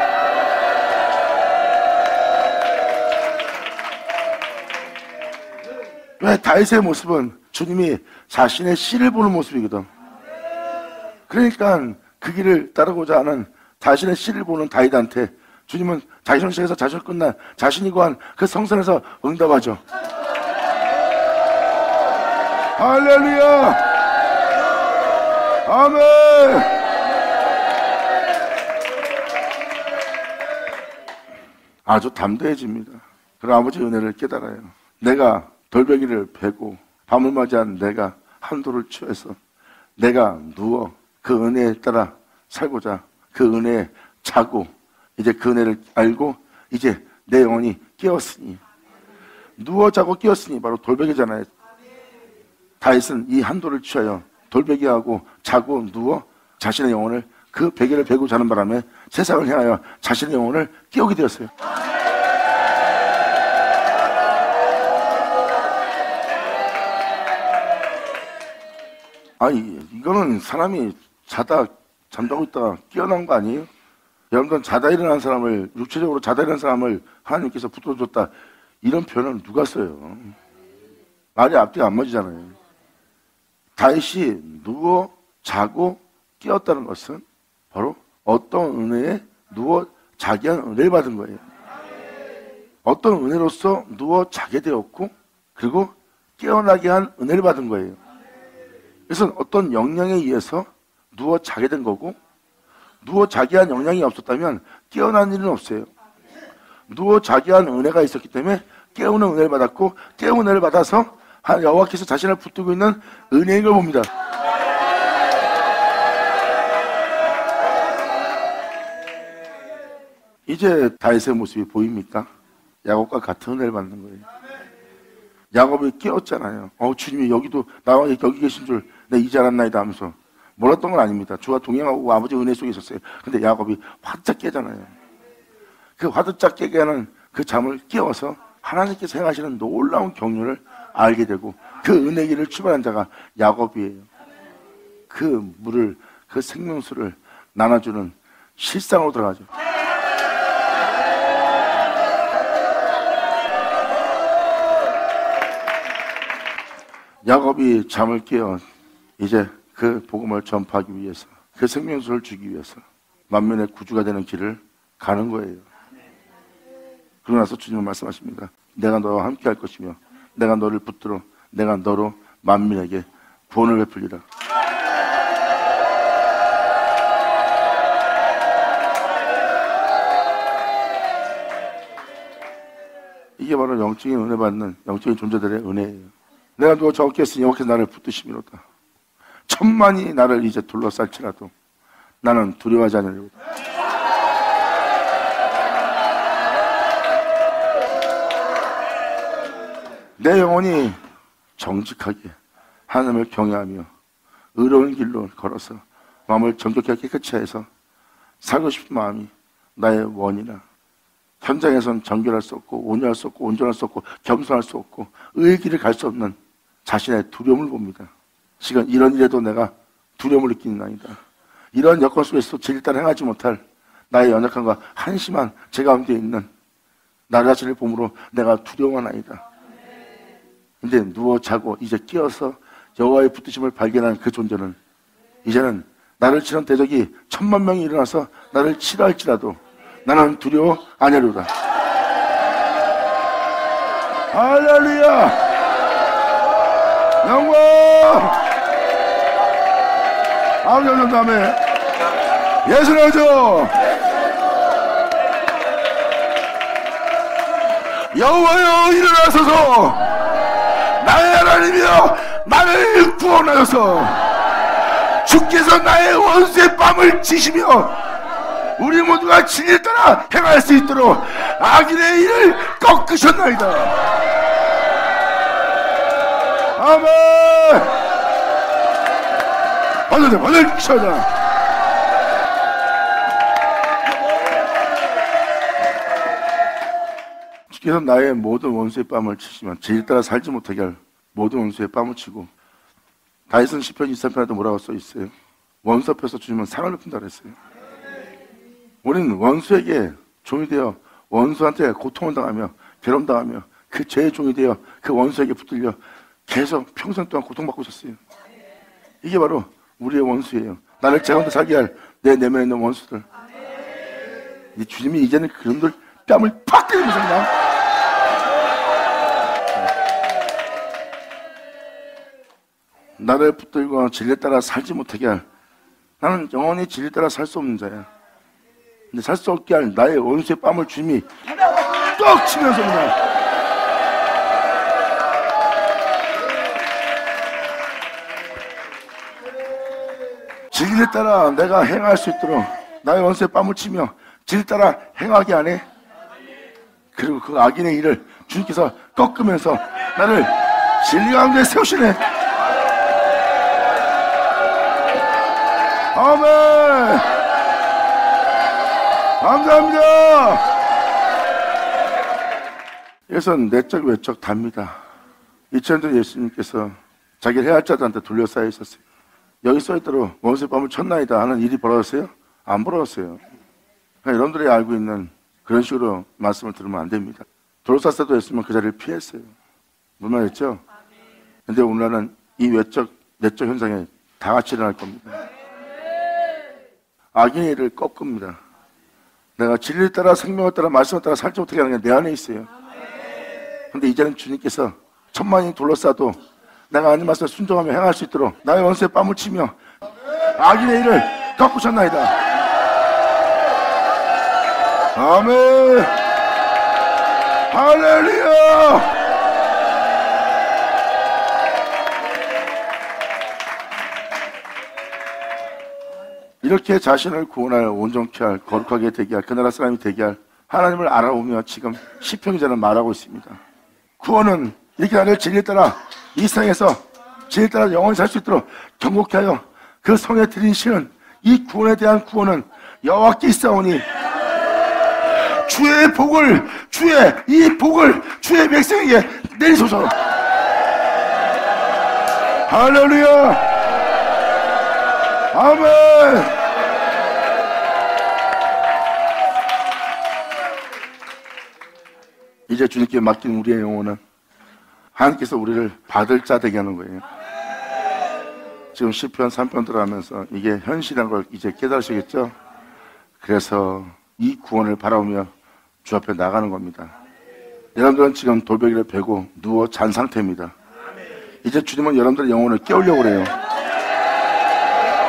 왜? 다윗의 모습은 주님이 자신의 씨를 보는 모습이거든. 그러니까 그 길을 따르고자 하는 자신의 씨를 보는 다윗한테 주님은 자신을 시작해서 자신을 끝난 자신이 거한 그 성산에서 응답하죠. 할렐루야! 아멘! 아주 담대해집니다. 그럼 아버지의 은혜를 깨달아요. 내가 돌베기를 베고 밤을 맞이한 내가 한도를 취해서 내가 누워 그 은혜에 따라 살고자 그 은혜에 자고 이제 그 은혜를 알고 이제 내 영혼이 깨었으니 누워 자고 깨었으니 바로 돌베개잖아요. 다윗은 이 한도를 취하여 돌베개하고 자고 누워 자신의 영혼을 그 베개를 베고 자는 바람에 세상을 향하여 자신의 영혼을 깨우게 되었어요. 아니 이거는 사람이 잠자고 있다가 깨어난 거 아니에요? 여러분들 자다 일어난 사람을, 육체적으로 자다 일어난 사람을 하나님께서 붙들어줬다 이런 표현을 누가 써요? 말이 앞뒤가 안 맞잖아요. 다윗이 누워 자고 깨었다는 것은 바로 어떤 은혜에 누워 자게 한 은혜를 받은 거예요. 어떤 은혜로서 누워 자게 되었고 그리고 깨어나게 한 은혜를 받은 거예요. 그래서 어떤 영향에 의해서 누워 자게 된 거고 누워 자게 한 영향이 없었다면 깨어난 일은 없어요. 누워 자게 한 은혜가 있었기 때문에 깨우는 은혜를 받았고 깨우는 은혜를 받아서 여호와께서 자신을 붙들고 있는 은혜인 걸 봅니다. 이제 다윗의 모습이 보입니까? 야곱과 같은 은혜를 받는 거예요. 야곱이 깨었잖아요. 주님이 여기도 나와 여기 계신 줄 내가 이제 알았나이다 하면서 몰랐던 건 아닙니다. 주와 동행하고 아버지 은혜 속에 있었어요. 근데 야곱이 화들짝 깨잖아요. 그 화들짝 깨게 하는 그 잠을 깨워서 하나님께서 행하시는 놀라운 경륜을 알게 되고 그 은혜 길을 출발한 자가 야곱이에요. 그 물을, 그 생명수를 나눠주는 실상으로 들어가죠. 야곱이 잠을 깨어 이제 그 복음을 전파하기 위해서, 그 생명수를 주기 위해서 만민의 구주가 되는 길을 가는 거예요. 그러고 나서 주님은 말씀하십니다. 내가 너와 함께 할 것이며 내가 너를 붙들어 내가 너로 만민에게 구원을 베풀리라. 이게 바로 영적인 은혜 받는 영적인 존재들의 은혜예요. 내가 누가 적겠으니 여호와께서 나를 붙드심이로다. 천만이 나를 이제 둘러쌀지라도 나는 두려워하지 않으리로다. 내 영혼이 정직하게 하나님을 경외하며 의로운 길로 걸어서 마음을 정결하게 깨끗이 해서 살고 싶은 마음이 나의 원이나 현장에선 정결할 수 없고 온유할 수 없고 온전할 수 없고 겸손할 수 없고 의의 길을 갈 수 없는 자신의 두려움을 봅니다. 지금 이런 일에도 내가 두려움을 느끼나이다. 이런 여건 속에서 진리 따라 행하지 못할 나의 연약함과 한심한 제 가운데 있는 나 자신을 보므로 내가 두려워하나이다. 근데 누워 자고 이제 깨어서 여호와의 붙드심을 발견한 그 존재는 이제는 나를 치는 대적이 1000만 명이 일어나서 나를 치라 할지라도 나는 두려워 아니하리로다. 할렐루야! 영광! 아멘, 아멘. 예수를 하죠. 여호와여 일어나소서. 나의 하나님이여 나를 구원하소서. 주께서 나의 원수의 뺨을 치시며 우리 모두가 진리를 따라 행할 수 있도록 악인의 일을 꺾으셨나이다. 아멘. 받을 쳐자. 주께서 나의 모든 원수의 뺨을 치시면 진리 따라 살지 못하게 할 모든 원수의 뺨을 치고, 다윗은 시편 23편에도 뭐라고 써 있어요? 원수 앞에서 주님은 상을 베푼다 그랬어요. 우리는 원수에게 종이 되어 원수한테 고통을 당하며 괴로움 당하며 그 죄의 종이 되어 그 원수에게 붙들려 계속 평생 동안 고통받고 있었어요. 이게 바로 우리의 원수예요. 나를 제 가운데 살게 할 내 내면에 있는 원수들. 이 주님이 이제는 그놈들 뺨을 팍 때리면서 그냥 나를 붙들고 진리에 따라 살지 못하게 할, 나는 영원히 진리에 따라 살 수 없는 자야. 근데 살 수 없게 할 나의 원수의 뺨을 주님이 떡 치면서 그냥 진리에 따라 내가 행할 수 있도록 나의 원수의 뺨을 치며 진리 따라 행하게 하네. 그리고 그 악인의 일을 주님께서 꺾으면서 나를 진리 가운데 세우시네. 아멘. 감사합니다. 이것은 내적 외적 답니다. 2000년 전 예수님께서 자기를 해할 자들한테 둘러싸여 있었어요. 여기 써있도록 원수의 뺨을 쳤나이다 하는 일이 벌어졌어요? 안 벌어졌어요. 여러분들이 알고 있는 그런 식으로 말씀을 들으면 안 됩니다. 돌사사도 했으면 그 자리를 피했어요. 무슨 말이었죠? 근데 오늘날은 이 외적, 내적 현상에 다 같이 일어날 겁니다. 악인의 일을 꺾습니다. 내가 진리를 따라 생명을 따라 말씀을 따라 살지 못하게 하는 게 내 안에 있어요. 근데 이제는 주님께서 1000만이 둘러싸도 내가 하나님 말씀에 순종하며 행할 수 있도록 나의 원수의 뺨을 치며 악인의 일을 꺾으셨나이다. 아멘. 할렐루야. 이렇게 자신을 구원할, 온전케 할, 거룩하게 되게 할, 그 나라 사람이 되게 할 하나님을 알아오며 지금 시편 기자는 말하고 있습니다. 구원은 이렇게 나를 진리에 따라 이 세상에서 진리에 따라 영원히 살 수 있도록 경고케 하여 그 성에 드린 신은 이 구원에 대한 구원은 여호와께 있사오니 주의 복을, 주의 이 복을 주의 백성에게 내리소서. 할렐루야. 아멘. 주님께 맡긴 우리의 영혼은 하나님께서 우리를 받을 자 되게 하는 거예요. 지금 시편 3편 들어가면서 이게 현실이라는 걸 이제 깨달으시겠죠? 그래서 이 구원을 바라보며 주 앞에 나가는 겁니다. 여러분들은 지금 돌베개를 베고 누워 잔 상태입니다. 이제 주님은 여러분들의 영혼을 깨우려고 그래요.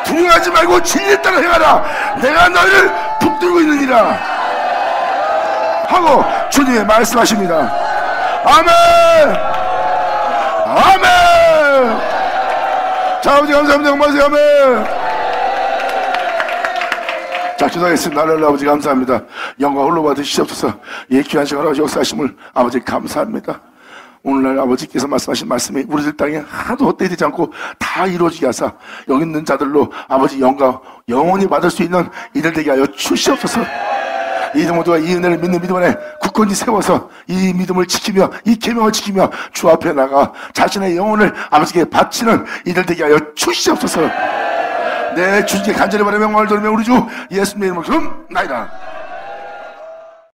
두려워하지 말고 진리에 따라 행하라. 내가 너희를 붙들고 있느니라 하고 주님이 말씀하십니다. 아멘. 아멘. 자, 아버지 감사합니다. 고마세요. 아멘. 자, 기도하겠습니다. 하나님 아버지 감사합니다. 영광 홀로 받으시옵소서. 이 귀한 시간 아버지 역사하심을 아버지 감사합니다. 오늘날 아버지께서 말씀하신 말씀이 우리들 땅에 하나도 헛되지 않고 다 이루어지게 하사 여기 있는 자들로 아버지 영광 영원히 받을 수 있는 이들 되게 하여 주시옵소서. 이들 모두가 이 은혜를 믿는 믿음 안에 굳건히 세워서 이 믿음을 지키며 이 계명을 지키며 주 앞에 나가 자신의 영혼을 아버지께 바치는 이들 되게 하여 주시옵소서. 내 주님께 간절히 바라며 영광을 돌리며 우리 주 예수님의 이름으로 기도합나이다.